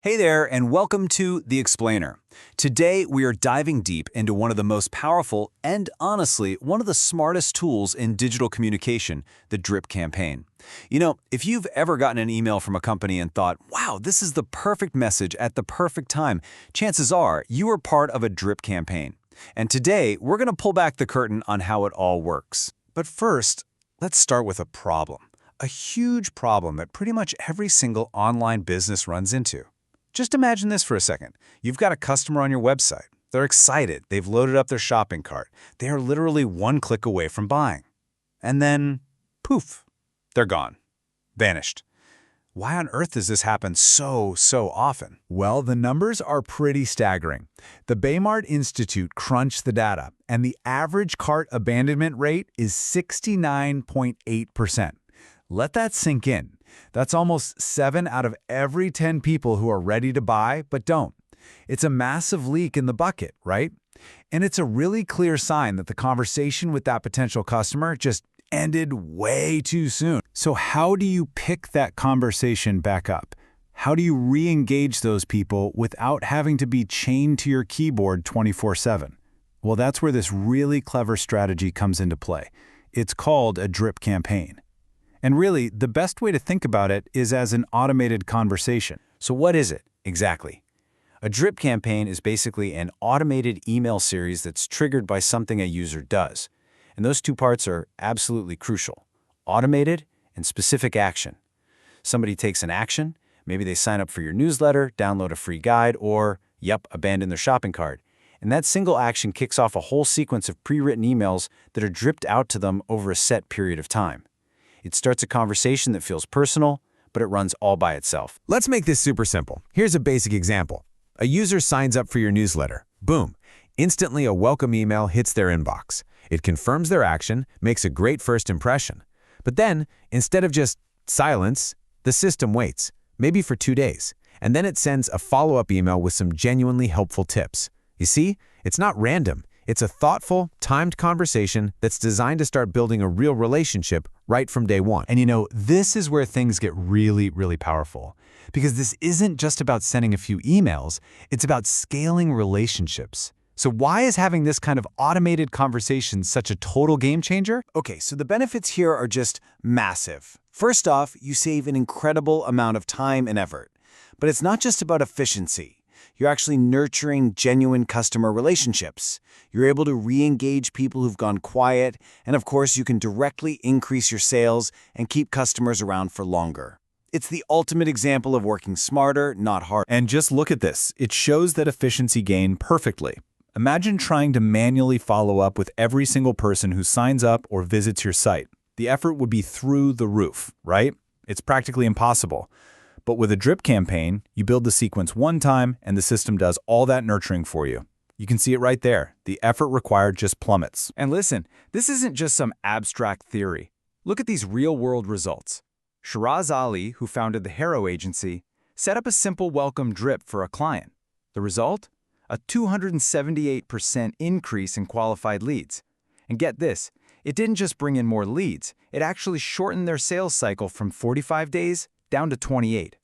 Hey there, and welcome to The Explainer. Today, we are diving deep into one of the most powerful and, honestly, one of the smartest tools in digital communication, the drip campaign. You know, if you've ever gotten an email from a company and thought, wow, this is the perfect message at the perfect time, chances are you were part of a drip campaign. And today, we're going to pull back the curtain on how it all works. But first, let's start with a problem. A huge problem that pretty much every single online business runs into. Just imagine this for a second. You've got a customer on your website. They're excited. They've loaded up their shopping cart. They are literally one click away from buying. And then, poof, they're gone. Vanished. Why on earth does this happen so often? Well, the numbers are pretty staggering. The Baymard Institute crunched the data, and the average cart abandonment rate is 69.8%. Let that sink in. That's almost 7 out of every 10 people who are ready to buy but don't. It's a massive leak in the bucket, right? And it's a really clear sign that the conversation with that potential customer just ended way too soon. So how do you pick that conversation back up? How do you re-engage those people without having to be chained to your keyboard 24/7? Well, that's where this really clever strategy comes into play. It's called a drip campaign. And really, the best way to think about it is as an automated conversation. So what is it, exactly? A drip campaign is basically an automated email series that's triggered by something a user does. And those two parts are absolutely crucial. Automated and specific action. Somebody takes an action, maybe they sign up for your newsletter, download a free guide, or, abandon their shopping cart. And that single action kicks off a whole sequence of pre-written emails that are dripped out to them over a set period of time. It starts a conversation that feels personal, but it runs all by itself. Let's make this super simple. Here's a basic example. A user signs up for your newsletter. Boom. Instantly, a welcome email hits their inbox. It confirms their action, makes a great first impression. But then, instead of just silence, the system waits, maybe for 2 days, and then it sends a follow-up email with some genuinely helpful tips. You see, it's not random. It's a thoughtful, timed conversation that's designed to start building a real relationship right from day one. And you know, this is where things get really powerful. Because this isn't just about sending a few emails, it's about scaling relationships. So why is having this kind of automated conversation such a total game changer? Okay, so the benefits here are just massive. First off, you save an incredible amount of time and effort. But it's not just about efficiency. You're actually nurturing genuine customer relationships. You're able to re-engage people who've gone quiet, and of course, you can directly increase your sales and keep customers around for longer. It's the ultimate example of working smarter, not harder. And just look at this. It shows that efficiency gain perfectly. Imagine trying to manually follow up with every single person who signs up or visits your site. The effort would be through the roof, right? It's practically impossible. But with a drip campaign, you build the sequence one time and the system does all that nurturing for you. You can see it right there. The effort required just plummets. And listen, this isn't just some abstract theory. Look at these real-world results. Shiraz Ali, who founded the Harrow Agency, set up a simple welcome drip for a client. The result? A 278% increase in qualified leads. And get this, it didn't just bring in more leads, it actually shortened their sales cycle from 45 days down to 28.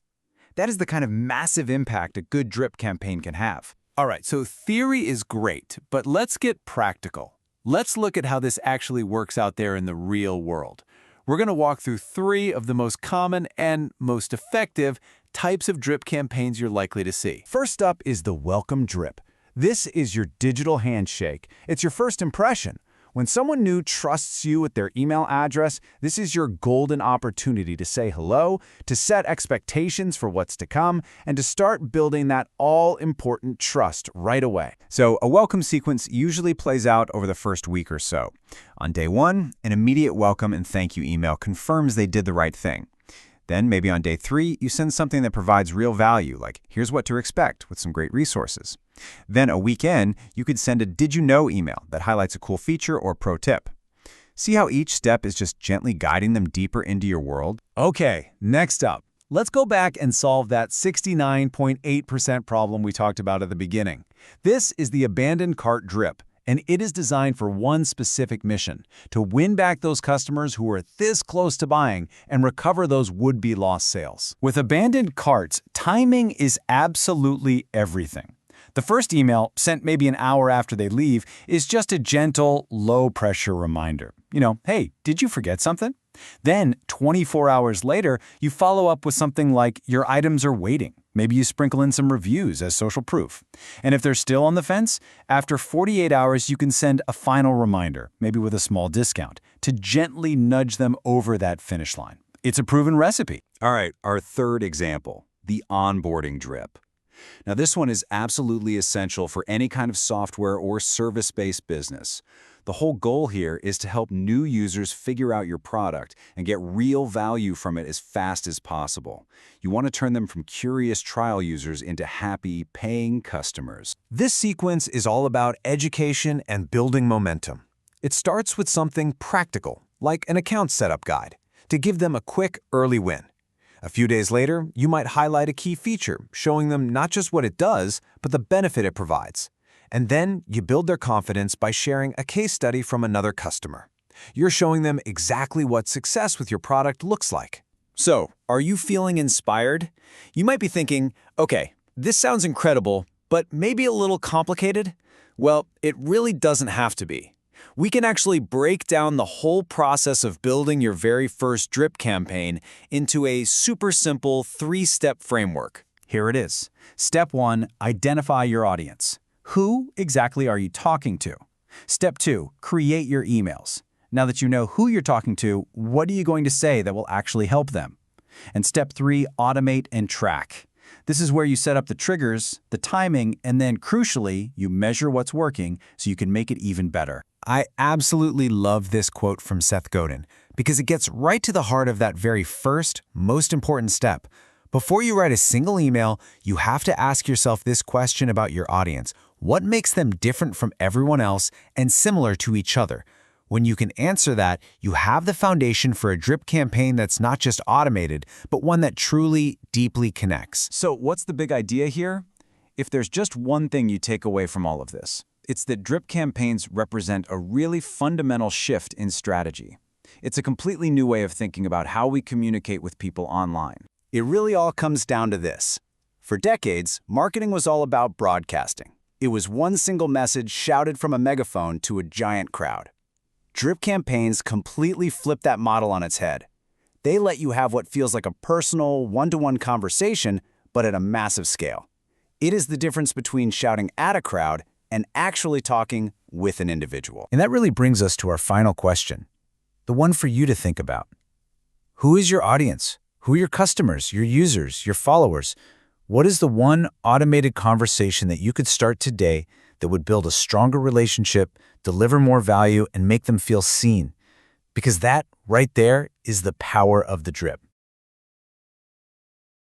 That is the kind of massive impact a good drip campaign can have. All right, so theory is great, but let's get practical. Let's look at how this actually works out there in the real world. We're going to walk through 3 of the most common and most effective types of drip campaigns you're likely to see. First up is the welcome drip. This is your digital handshake. It's your first impression. When someone new trusts you with their email address, this is your golden opportunity to say hello, to set expectations for what's to come, and to start building that all-important trust right away. So a welcome sequence usually plays out over the first week or so. On day 1, an immediate welcome and thank you email confirms they did the right thing. Then maybe on day 3, you send something that provides real value, like here's what to expect with some great resources. Then a week in, you could send a did you know email that highlights a cool feature or pro tip. See how each step is just gently guiding them deeper into your world? Okay, next up, let's go back and solve that 69.8% problem we talked about at the beginning. This is the abandoned cart drip, And it is designed for one specific mission, to win back those customers who are this close to buying and recover those would-be lost sales. With abandoned carts, timing is absolutely everything. The first email, sent maybe an hour after they leave, is just a gentle, low-pressure reminder. Hey, did you forget something? Then, 24 hours later, you follow up with something like, your items are waiting. Maybe you sprinkle in some reviews as social proof. And if they're still on the fence, after 48 hours, you can send a final reminder, maybe with a small discount, to gently nudge them over that finish line. It's a proven recipe. All right, our third example, the onboarding drip. Now, this one is absolutely essential for any kind of software or service-based business. The whole goal here is to help new users figure out your product and get real value from it as fast as possible. You want to turn them from curious trial users into happy, paying customers. This sequence is all about education and building momentum. It starts with something practical, like an account setup guide, to give them a quick, early win. A few days later, you might highlight a key feature, showing them not just what it does, but the benefit it provides. And then you build their confidence by sharing a case study from another customer. You're showing them exactly what success with your product looks like. So, are you feeling inspired? You might be thinking, okay, this sounds incredible, but maybe a little complicated? Well, it really doesn't have to be. We can actually break down the whole process of building your very first drip campaign into a super simple 3-step framework. Here it is. Step 1, identify your audience. Who exactly are you talking to? Step 2, create your emails. Now that you know who you're talking to, what are you going to say that will actually help them? And step 3, automate and track. This is where you set up the triggers, the timing, and then crucially, you measure what's working so you can make it even better. I absolutely love this quote from Seth Godin because it gets right to the heart of that very first, most important step. Before you write a single email, you have to ask yourself this question about your audience. What makes them different from everyone else and similar to each other? When you can answer that, you have the foundation for a drip campaign that's not just automated, but one that truly, deeply connects. So what's the big idea here? If there's just one thing you take away from all of this, it's that drip campaigns represent a really fundamental shift in strategy. It's a completely new way of thinking about how we communicate with people online. It really all comes down to this. For decades, marketing was all about broadcasting. It was one single message shouted from a megaphone to a giant crowd. Drip campaigns completely flip that model on its head. They let you have what feels like a personal, one-to-one conversation, but at a massive scale. It is the difference between shouting at a crowd and actually talking with an individual. And that really brings us to our final question, the one for you to think about. Who is your audience? Who are your customers, your users, your followers? What is the one automated conversation that you could start today that would build a stronger relationship, deliver more value, and make them feel seen? Because that, right there, is the power of the drip.